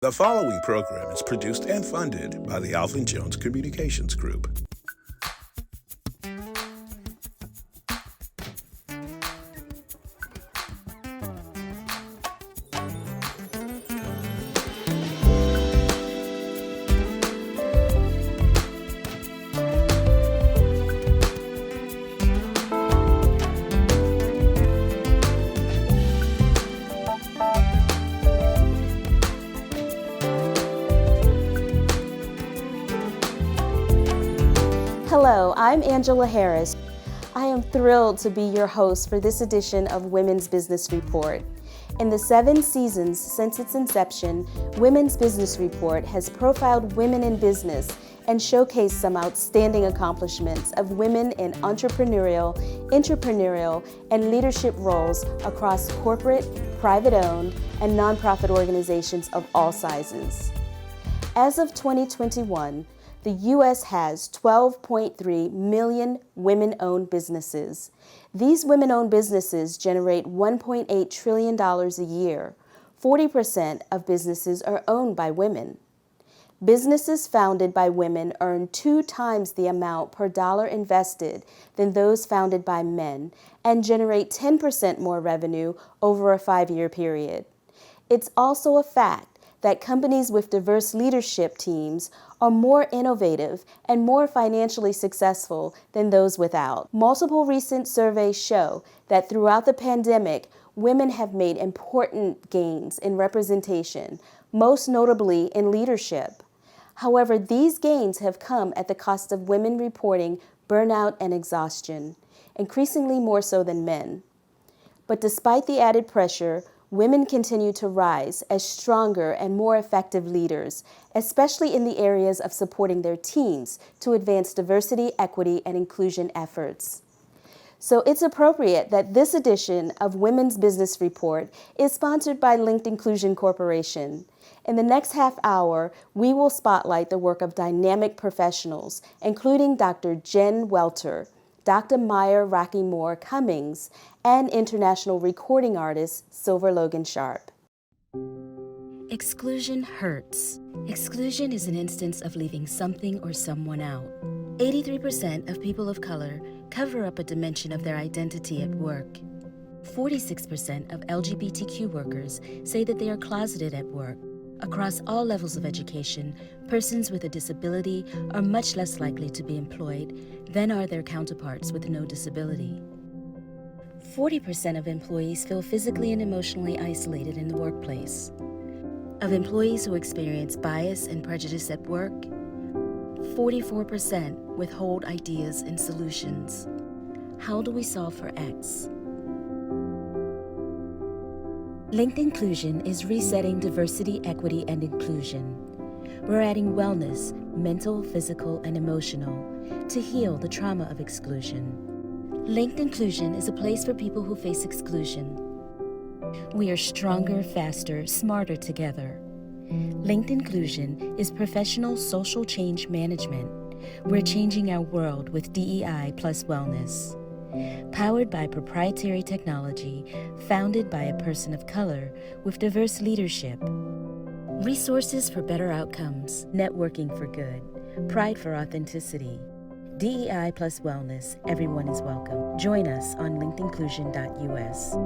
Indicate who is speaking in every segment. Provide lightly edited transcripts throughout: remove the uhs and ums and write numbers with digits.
Speaker 1: The following program is produced and funded by the Alvin Jones Communications Group.
Speaker 2: Hello, I'm Angela Harris. I am thrilled to be your host for this edition of Women's Business Report. In the 7 seasons since its inception, Women's Business Report has profiled women in business and showcased some outstanding accomplishments of women in entrepreneurial, and leadership roles across corporate, private-owned, and nonprofit organizations of all sizes. As of 2021, the U.S. has 12.3 million women-owned businesses. These women-owned businesses generate $1.8 trillion a year. 40% of businesses are owned by women. Businesses founded by women earn 2 times the amount per dollar invested than those founded by men and generate 10% more revenue over a 5-year period. It's also a fact that companies with diverse leadership teams are more innovative and more financially successful than those without. Multiple recent surveys show that throughout the pandemic, women have made important gains in representation, most notably in leadership. However, these gains have come at the cost of women reporting burnout and exhaustion, increasingly more so than men. But despite the added pressure, women continue to rise as stronger and more effective leaders, especially in the areas of supporting their teams to advance diversity, equity, and inclusion efforts. So it's appropriate that this edition of Women's Business Report is sponsored by Linked Inclusion Corporation. In the next half hour, we will spotlight the work of dynamic professionals, including Dr. Jen Welter, Dr. Meyer Rockeymoore Cummings, and international recording artist Sylver Logan Sharp.
Speaker 3: Exclusion hurts. Exclusion is an instance of leaving something or someone out. 83% of people of color cover up a dimension of their identity at work. 46% of LGBTQ workers say that they are closeted at work. Across all levels of education, persons with a disability are much less likely to be employed than are their counterparts with no disability. 40% of employees feel physically and emotionally isolated in the workplace. Of employees who experience bias and prejudice at work, 44% withhold ideas and solutions. How do we solve for X? Linked Inclusion is resetting diversity, equity, and inclusion. We're adding wellness, mental, physical, and emotional, to heal the trauma of exclusion. Linked Inclusion is a place for people who face exclusion. We are stronger, faster, smarter together. Linked Inclusion is professional social change management. We're changing our world with DEI plus wellness. Powered by proprietary technology, founded by a person of color with diverse leadership. Resources for better outcomes, networking for good, pride for authenticity. DEI plus wellness, everyone is welcome. Join us on linkedinclusion.us.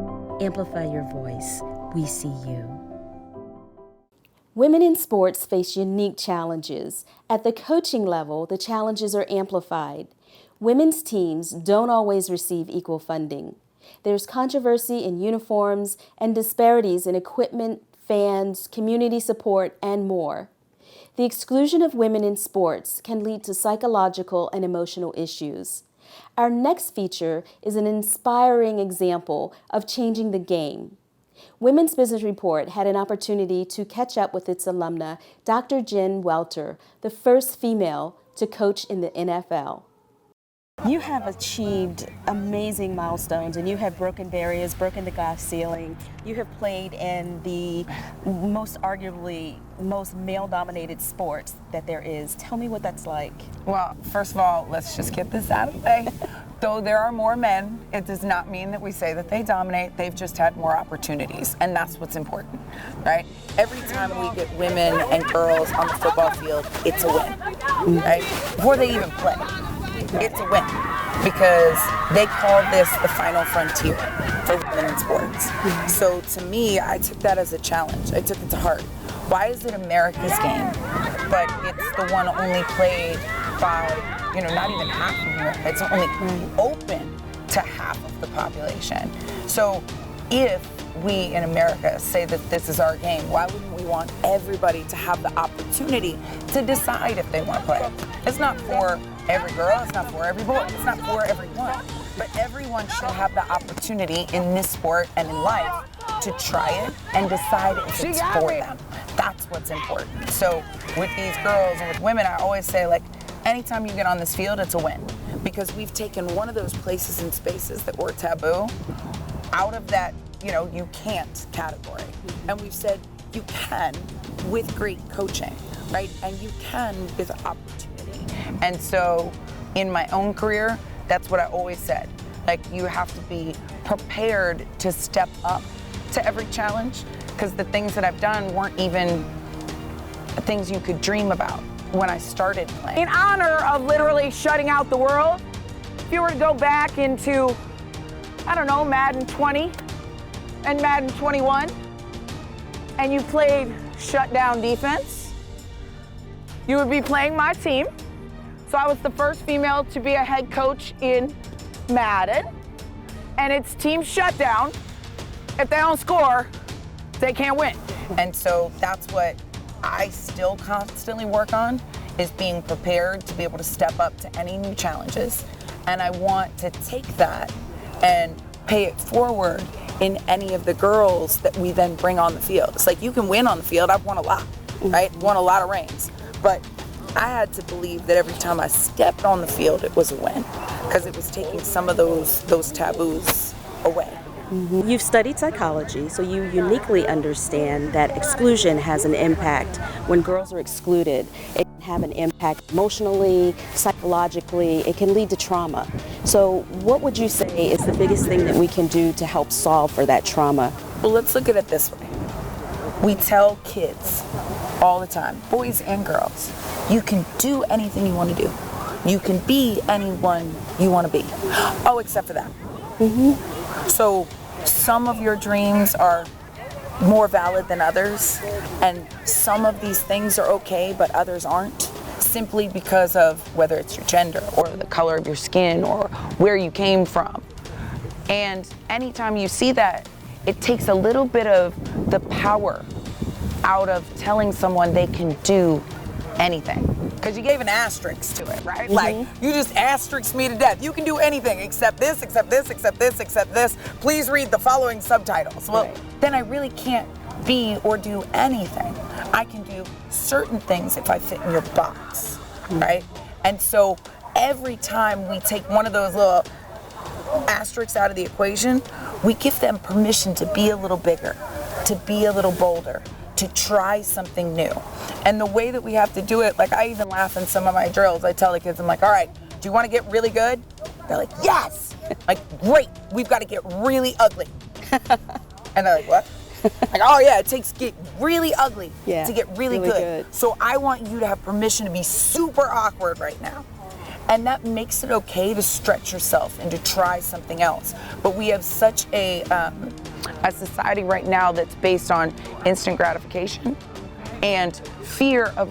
Speaker 3: Amplify your voice. We see you.
Speaker 2: Women in sports face unique challenges. At the coaching level, the challenges are amplified. Women's teams don't always receive equal funding. There's controversy in uniforms and disparities in equipment, fans, community support, and more. The exclusion of women in sports can lead to psychological and emotional issues. Our next feature is an inspiring example of changing the game. Women's Business Report had an opportunity to catch up with its alumna, Dr. Jen Welter, the first female to coach in the NFL. You have achieved amazing milestones, and you have broken barriers, broken the glass ceiling. You have played in the arguably most male-dominated sports that there is. Tell me what that's like.
Speaker 4: Well, first of all, let's just get this out of the way. though there are more men, it does not mean that we say that they dominate. They've just had more opportunities, and that's what's important, right? Every time we get women and girls on the football field, it's a win, right? Before they even play, it's a win, because they call this the final frontier for women in sports. So to me, I took that as a challenge. I took it to heart. Why is it America's game, but it's the one only played by, not even half of America. It's only open to half of the population. So if we in America say that this is our game, why wouldn't we want everybody to have the opportunity to decide if they want to play? It's not for every girl, it's not for every boy, it's not for everyone. But everyone should have the opportunity in this sport and in life to try it and decide if it's for them. That's what's important. So with these girls and with women, I always say, like, anytime you get on this field, it's a win. Because we've taken one of those places and spaces that were taboo out of that, you can't category. And we've said you can with great coaching, right? And you can with opportunity. And so in my own career, that's what I always said. Like, you have to be prepared to step up to every challenge, because the things that I've done weren't even things you could dream about when I started playing.
Speaker 5: In honor of literally shutting out the world, if you were to go back into, Madden 20 and Madden 21, and you played shutdown defense, you would be playing my team. So I was the first female to be a head coach in Madden, and it's team shutdown. If they don't score, they can't win.
Speaker 4: And so that's what I still constantly work on, is being prepared to be able to step up to any new challenges. And I want to take that and pay it forward in any of the girls that we then bring on the field. It's like, you can win on the field. I've won a lot, right? Won a lot of rings. But I had to believe that every time I stepped on the field, it was a win, because it was taking some of those taboos away.
Speaker 2: You've studied psychology, so you uniquely understand that exclusion has an impact. When girls are excluded, it can have an impact emotionally, psychologically. It can lead to trauma. So what would you say is the biggest thing that we can do to help solve for that trauma?
Speaker 4: Well, let's look at it this way. We tell kids all the time, boys and girls, you can do anything you want to do. You can be anyone you want to be. Oh, except for that. So some of your dreams are more valid than others, and some of these things are okay, but others aren't, simply because of whether it's your gender or the color of your skin or where you came from. And anytime you see that, it takes a little bit of the power out of telling someone they can do anything. Because you gave an asterisk to it, right? Like, you just asterisked me to death. You can do anything except this, except this, except this, except this. Please read the following subtitles. Well, then I really can't be or do anything. I can do certain things if I fit in your box, right? And so every time we take one of those little asterisks out of the equation, we give them permission to be a little bigger, to be a little bolder, to try something new. And the way that we have to do it, like, I even laugh in some of my drills. I tell the kids, I'm like, all right, do you want to get really good? They're like, yes. Like, great, we've got to get really ugly. And they're like, what? Like, oh yeah, it takes get really ugly to get really good. So I want you to have permission to be super awkward right now. And that makes it okay to stretch yourself and to try something else. But we have such a society right now that's based on instant gratification and fear of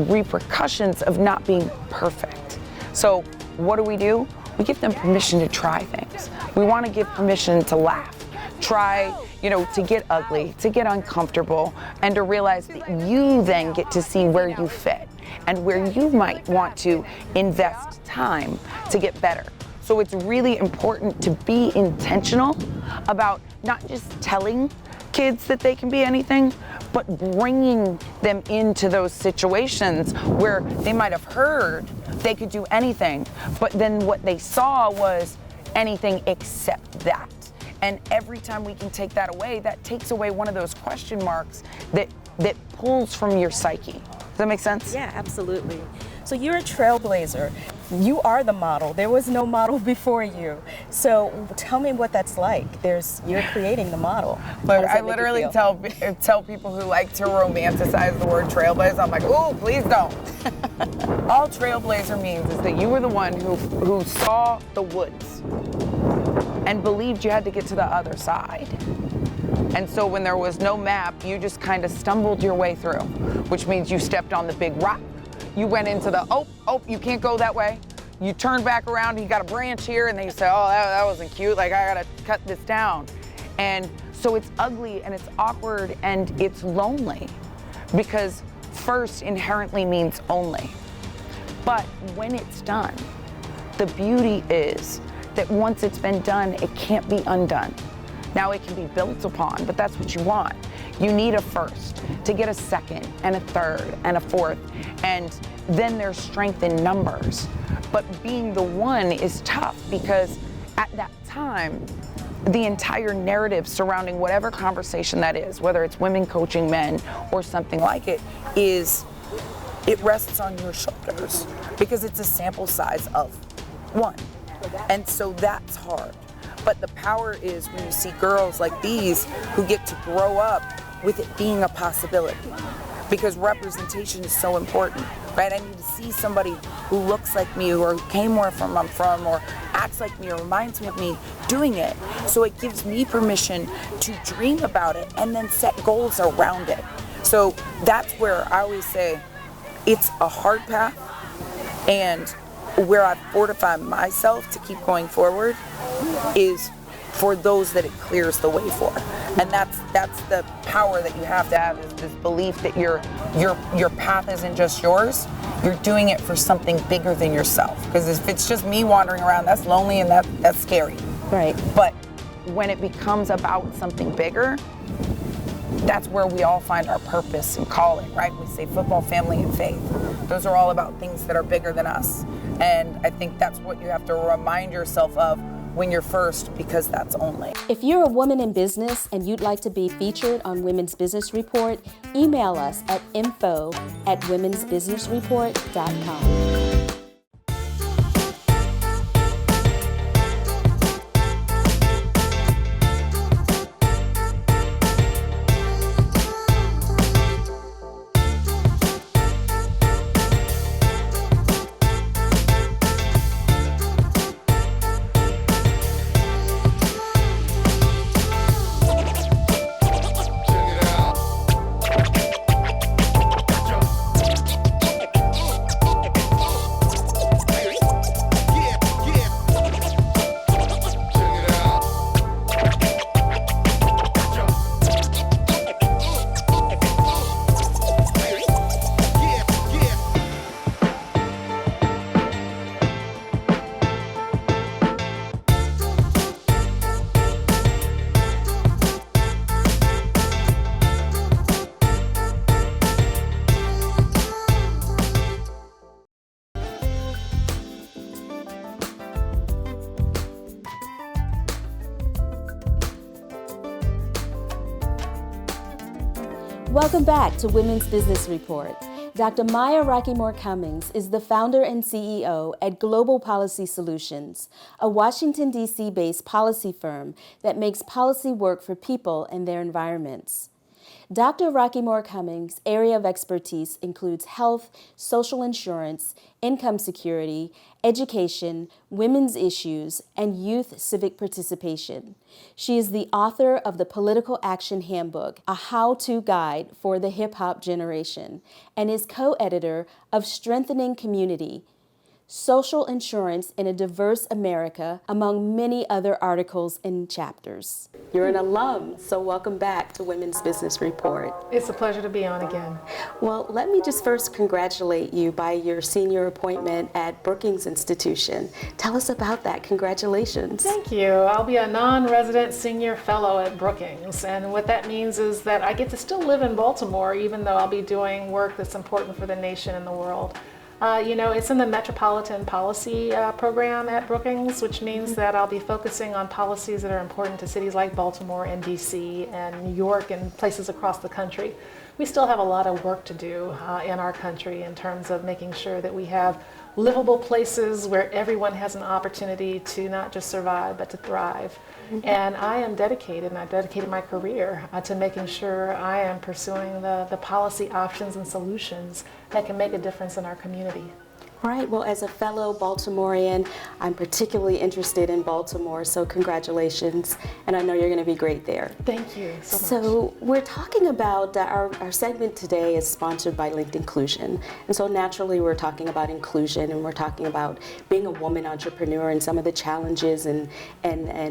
Speaker 4: repercussions of not being perfect. So what do? We give them permission to try things. We want to give permission to laugh, try, to get ugly, to get uncomfortable, and to realize that you then get to see where you fit and where you might want to invest time to get better. So it's really important to be intentional about not just telling kids that they can be anything, but bringing them into those situations where they might have heard they could do anything, but then what they saw was anything except that. And every time we can take that away, that takes away one of those question marks that pulls from your psyche. Does that make sense?
Speaker 2: Yeah, absolutely.
Speaker 6: So you're a trailblazer. You are the model. There was no model before you. So tell me what that's like. You're creating the model.
Speaker 5: Look, I literally tell people who like to romanticize the word trailblazer, I'm like, ooh, please don't. All trailblazer means is that you were the one who saw the woods and believed you had to get to the other side. And so when there was no map, you just kind of stumbled your way through, which means you stepped on the big rock. You went into the, oh, you can't go that way. You turn back around, you got a branch here, and they say, oh, that wasn't cute. Like, I gotta cut this down. And so it's ugly and it's awkward and it's lonely because first inherently means only. But when it's done, the beauty is that once it's been done, it can't be undone. Now it can be built upon, but that's what you want. You need a first to get a second and a third and a fourth, and then there's strength in numbers. But being the one is tough because at that time, the entire narrative surrounding whatever conversation that is, whether it's women coaching men or something like it rests on your shoulders because it's a sample size of one. And so that's hard. But the power is when you see girls like these who get to grow up with it being a possibility. Because representation is so important, right? I need to see somebody who looks like me or who came where I'm from or acts like me or reminds me of me doing it. So it gives me permission to dream about it and then set goals around it. So that's where I always say it's a hard path, and where I fortify myself to keep going forward is for those that it clears the way for. And that's the power that you have to have, is this belief that your path isn't just yours, you're doing it for something bigger than yourself. Because if it's just me wandering around, that's lonely and that's scary.
Speaker 2: Right.
Speaker 5: But when it becomes about something bigger, that's where we all find our purpose and calling, right? We say football, family, and faith. Those are all about things that are bigger than us. And I think that's what you have to remind yourself of when you're first, because that's only.
Speaker 2: If you're a woman in business and you'd like to be featured on Women's Business Report, email us at info@womensbusinessreport.com. Welcome back to Women's Business Report. Dr. Maya Rockeymoore Cummings is the founder and CEO at Global Policy Solutions, a Washington, D.C. based policy firm that makes policy work for people and their environments. Dr. Rockeymoore Cummings' area of expertise includes health, social insurance, income security, education, women's issues, and youth civic participation. She is the author of the Political Action Handbook, a how-to guide for the hip-hop generation, and is co-editor of Strengthening Community, Social Insurance in a Diverse America, among many other articles and chapters. You're an alum, so welcome back to Women's Business Report.
Speaker 7: It's a pleasure to be on again.
Speaker 2: Well, let me just first congratulate you by your senior appointment at Brookings Institution. Tell us about that. Congratulations.
Speaker 7: Thank you. I'll be a non-resident senior fellow at Brookings, and what that means is that I get to still live in Baltimore even though I'll be doing work that's important for the nation and the world. It's in the Metropolitan Policy Program at Brookings, which means that I'll be focusing on policies that are important to cities like Baltimore and DC and New York and places across the country. We still have a lot of work to do in our country in terms of making sure that we have livable places where everyone has an opportunity to not just survive but to thrive. And I am dedicated, and I've dedicated my career to making sure I am pursuing the policy options and solutions that can make a difference in our community.
Speaker 2: Right. Well, as a fellow Baltimorean, I'm particularly interested in Baltimore, so congratulations. And I know you're going to be great there.
Speaker 7: Thank you so much.
Speaker 2: So we're talking about, our segment today is sponsored by Linked Inclusion. And so naturally we're talking about inclusion, and we're talking about being a woman entrepreneur and some of the challenges and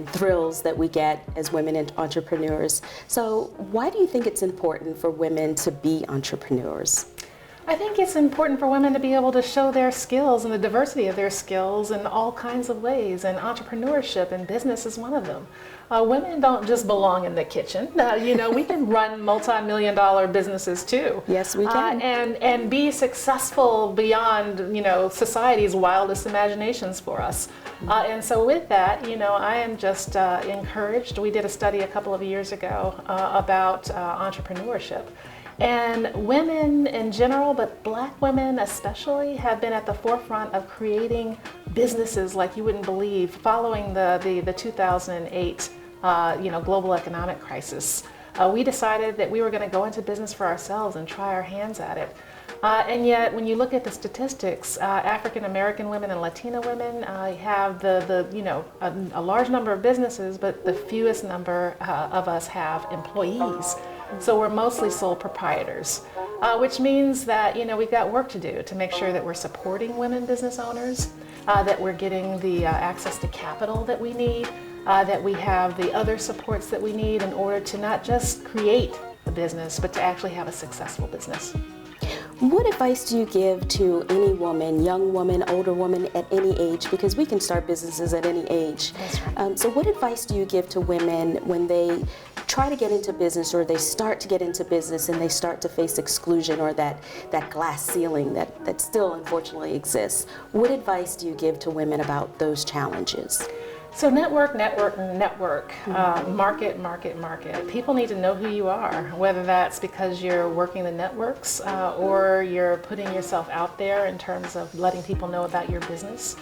Speaker 2: thrills that we get as women entrepreneurs. So why do you think it's important for women to be entrepreneurs?
Speaker 7: I think it's important for women to be able to show their skills and the diversity of their skills in all kinds of ways, and entrepreneurship and business is one of them. Women don't just belong in the kitchen. We can run multi-million-dollar businesses too.
Speaker 2: Yes, we can.
Speaker 7: And be successful beyond, society's wildest imaginations for us. And so with that, I am just encouraged. We did a study a couple of years ago about entrepreneurship. And women in general, but Black women especially, have been at the forefront of creating businesses like you wouldn't believe following the 2008 global economic crisis. We decided that we were going to go into business for ourselves and try our hands at it. And yet, when you look at the statistics, African American women and Latina women have a large number of businesses, but the fewest number of us have employees. So we're mostly sole proprietors, which means that we've got work to do to make sure that we're supporting women business owners, that we're getting the access to capital that we need, that we have the other supports that we need in order to not just create a business, but to actually have a successful business.
Speaker 2: What advice do you give to any woman, young woman, older woman, at any age? Because we can start businesses at any age.
Speaker 7: That's right.
Speaker 2: So what advice do you give to women when they try to get into business, or they start to get into business and they start to face exclusion, or that glass ceiling that still unfortunately exists? What advice do you give to women about those challenges?
Speaker 7: So network. Market. People need to know who you are, whether that's because you're working the networks or you're putting yourself out there in terms of letting people know about your business.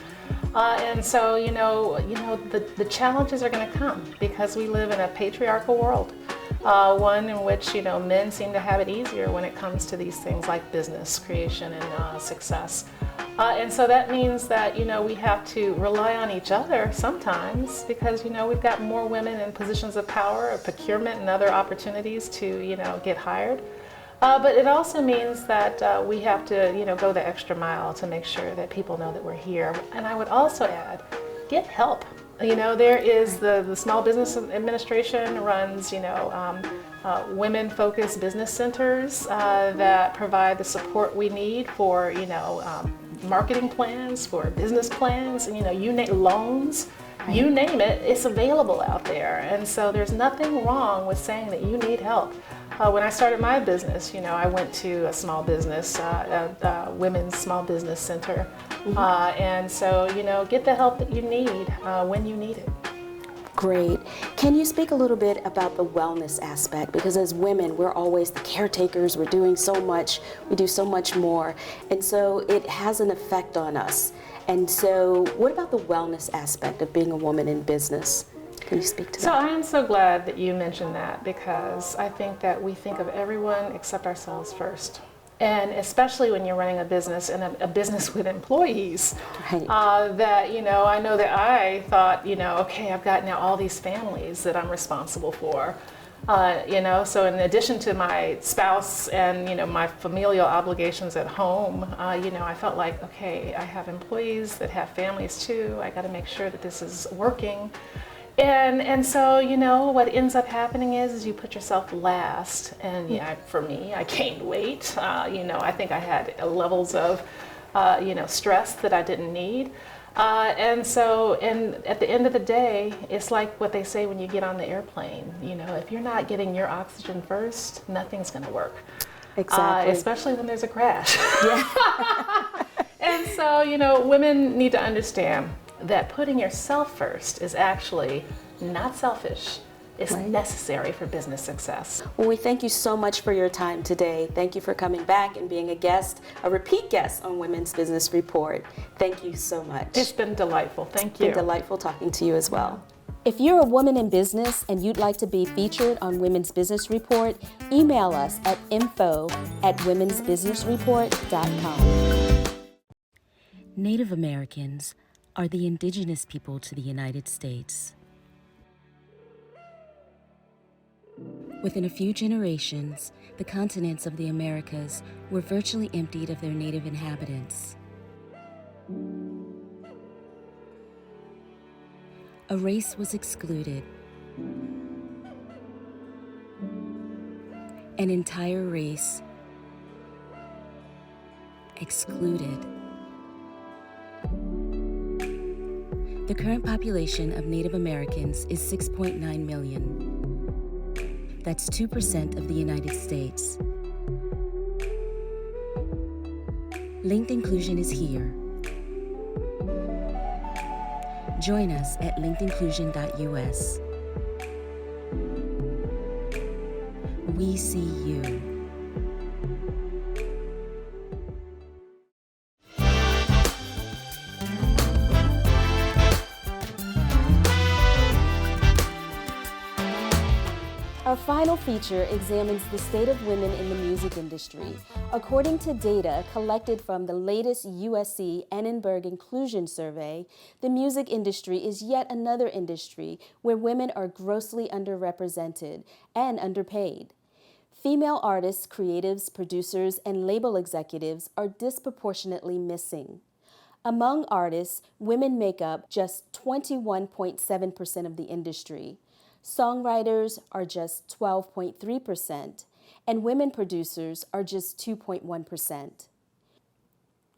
Speaker 7: And so, the challenges are going to come because we live in a patriarchal world, one in which, men seem to have it easier when it comes to these things like business creation and success. And so that means that, we have to rely on each other sometimes because, we've got more women in positions of power or procurement and other opportunities to, get hired. But it also means that we have to, go the extra mile to make sure that people know that we're here. And I would also add, get help. There is the Small Business Administration runs, women-focused business centers that provide the support we need for, marketing plans, for business plans, you name loans, you name it, it's available out there. And so there's nothing wrong with saying that you need help. When I started my business, I went to a small business, women's small business center. And so, get the help that you need when you need it.
Speaker 2: Great. Can you speak a little bit about the wellness aspect? Because as women, we're always the caretakers. We're doing so much. We do so much more. And so it has an effect on us. And so what about the wellness aspect of being a woman in business? Can you speak to that?
Speaker 7: So I am so glad that you mentioned that, because I think that we think of everyone except ourselves first. And especially when you're running a business and a business with employees,
Speaker 2: Right.
Speaker 7: that, I know that I thought, okay, I've got now all these families that I'm responsible for. So in addition to my spouse and, my familial obligations at home, I felt like, okay, I have employees that have families too. I got to make sure that this is working. And so, what ends up happening is you put yourself last. And for me, I gained weight. I think I had levels of, stress that I didn't need. And at the end of the day, it's like what they say when you get on the airplane. If you're not getting your oxygen first, nothing's going to work.
Speaker 2: Exactly.
Speaker 7: Especially when there's a crash.
Speaker 2: Yeah.
Speaker 7: And so, women need to understand that putting yourself first is actually not selfish. It's necessary for business success.
Speaker 2: Well, we thank you so much for your time today. Thank you for coming back and being a repeat guest on Women's Business Report. Thank you so much.
Speaker 7: It's been delightful. Thank you.
Speaker 2: It's been delightful talking to you as well. If you're a woman in business and you'd like to be featured on Women's Business Report, email us at info@womensbusinessreport.com.
Speaker 3: Native Americans are the indigenous people to the United States. Within a few generations, the continents of the Americas were virtually emptied of their native inhabitants. A race was excluded. An entire race excluded. The current population of Native Americans is 6.9 million. That's 2% of the United States. Linked Inclusion is here. Join us at linkedinclusion.us. We see you.
Speaker 2: Our final feature examines the state of women in the music industry. According to data collected from the latest USC Annenberg Inclusion Survey, the music industry is yet another industry where women are grossly underrepresented and underpaid. Female artists, creatives, producers, and label executives are disproportionately missing. Among artists, women make up just 21.7% of the industry. Songwriters are just 12.3%, and women producers are just 2.1%.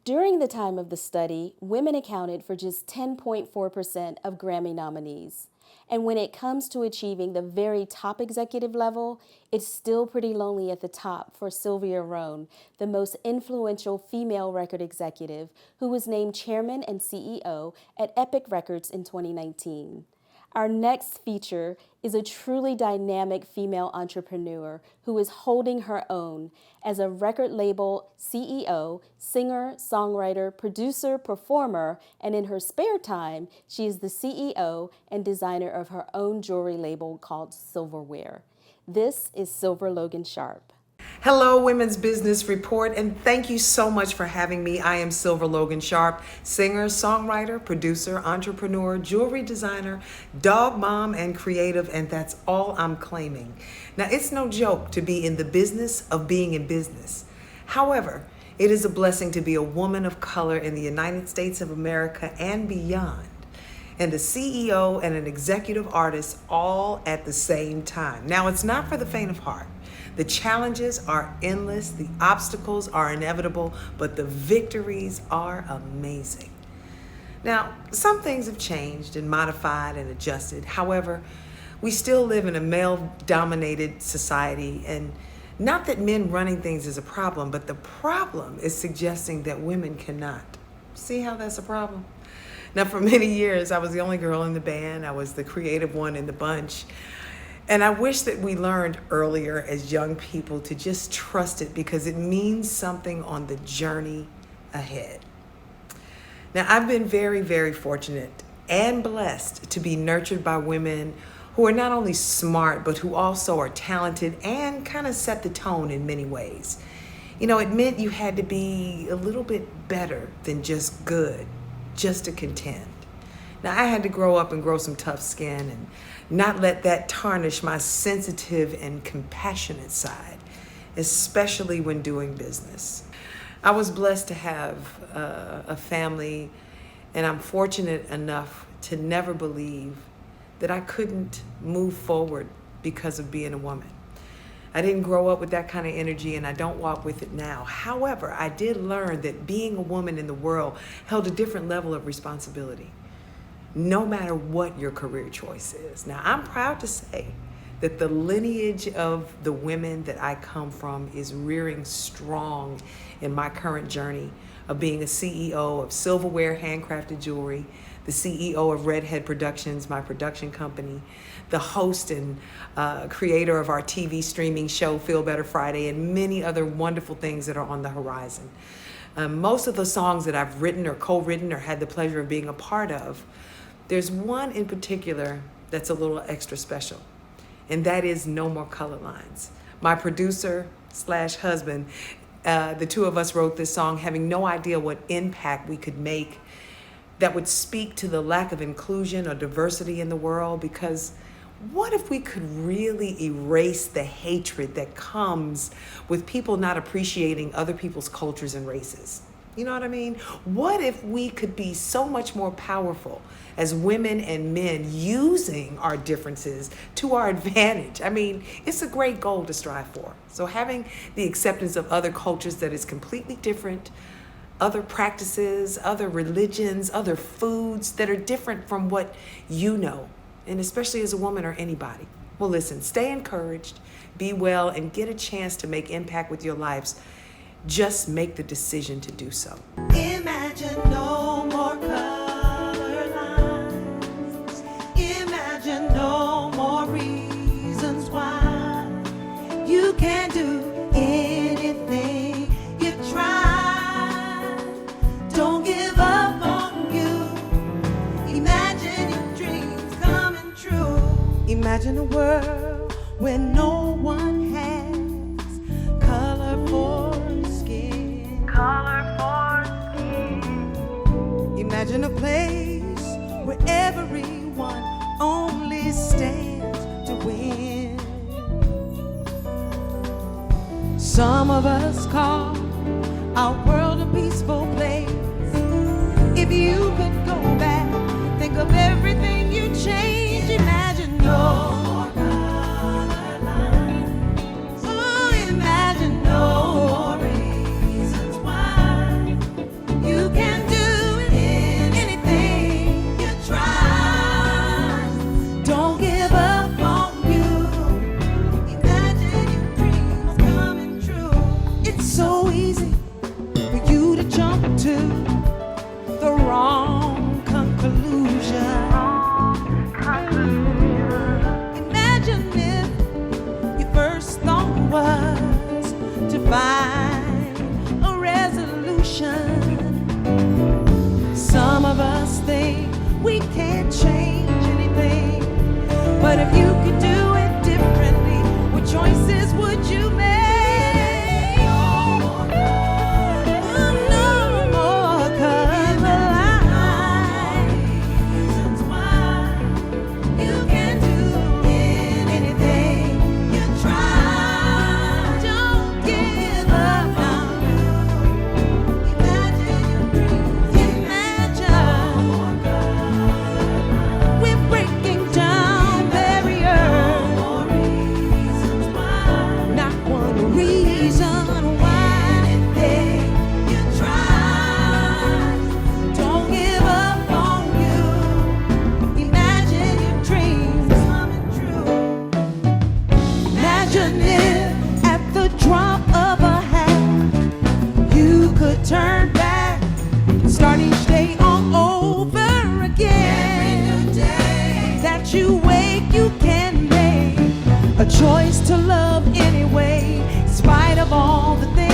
Speaker 2: During the time of the study, women accounted for just 10.4% of Grammy nominees. And when it comes to achieving the very top executive level, it's still pretty lonely at the top for Sylvia Rohn, the most influential female record executive, who was named chairman and CEO at Epic Records in 2019. Our next feature is a truly dynamic female entrepreneur who is holding her own as a record label CEO, singer, songwriter, producer, performer, and in her spare time, she is the CEO and designer of her own jewelry label called Sylverware. This is Sylver Logan Sharp.
Speaker 8: Hello, Women's Business Report, and thank you so much for having me. I am Sylver Logan Sharp, singer, songwriter, producer, entrepreneur, jewelry designer, dog mom, and creative, and that's all I'm claiming. Now, it's no joke to be in the business of being in business. However, it is a blessing to be a woman of color in the United States of America and beyond, and a CEO and an executive artist all at the same time. Now, it's not for the faint of heart. The challenges are endless, the obstacles are inevitable, but the victories are amazing. Now, some things have changed and modified and adjusted. However, we still live in a male-dominated society, and not that men running things is a problem, but the problem is suggesting that women cannot. See how that's a problem? Now, for many years, I was the only girl in the band. I was the creative one in the bunch. And I wish that we learned earlier as young people to just trust it, because it means something on the journey ahead. Now, I've been very, very fortunate and blessed to be nurtured by women who are not only smart, but who also are talented and kind of set the tone in many ways. You know, it meant you had to be a little bit better than just good, just to contend. Now, I had to grow up and grow some tough skin and not let that tarnish my sensitive and compassionate side, especially when doing business. I was blessed to have a family, and I'm fortunate enough to never believe that I couldn't move forward because of being a woman. I didn't grow up with that kind of energy, and I don't walk with it now. However, I did learn that being a woman in the world held a different level of responsibility, no matter what your career choice is. Now, I'm proud to say that the lineage of the women that I come from is rearing strong in my current journey, of being a CEO of Silverware Handcrafted Jewelry, the CEO of Redhead Productions, my production company, the host and creator of our TV streaming show, Feel Better Friday, and many other wonderful things that are on the horizon. Most of the songs that I've written or co-written or had the pleasure of being a part of, there's one in particular that's a little extra special, and that is No More Color Lines. My producer / husband, the two of us wrote this song having no idea what impact we could make that would speak to the lack of inclusion or diversity in the world, because what if we could really erase the hatred that comes with people not appreciating other people's cultures and races? You know what I mean? What if we could be so much more powerful as women and men using our differences to our advantage? I mean, it's a great goal to strive for. So having the acceptance of other cultures that is completely different, other practices, other religions, other foods that are different from what you know, and especially as a woman or anybody. Well, listen, stay encouraged, be well, and get a chance to make impact with your lives. Just make the decision to do so.
Speaker 9: Imagine no more color lines. Imagine no more reasons why you can't do anything you try. Don't give up on you. Imagine your dreams coming true. Imagine a world where no one has color for skin. Imagine a place where everyone only stands to win. Some of us call our world a peaceful place. If you could go back, think of everything you changed. Imagine no more color lines. Oh, imagine no more reasons why you can do anything you try. Don't give up on you. Imagine your dreams coming true. It's so easy for you to jump to the wrong conclusion. Imagine if your first thought was to find a resolution. Some of us think we can't change anything, but if you could do it differently, what choices would you make? No more color lines. You can do anything you try. Don't give up on you. Imagine your dreams. Imagine we're breaking down barriers. Not one reason why you try. Don't give up on you. Imagine your dreams coming true. Imagine if at the drop of a hat you could turn back, start each day all over again. Every new day that you wake, you can make a choice to love anyway, in spite of all the things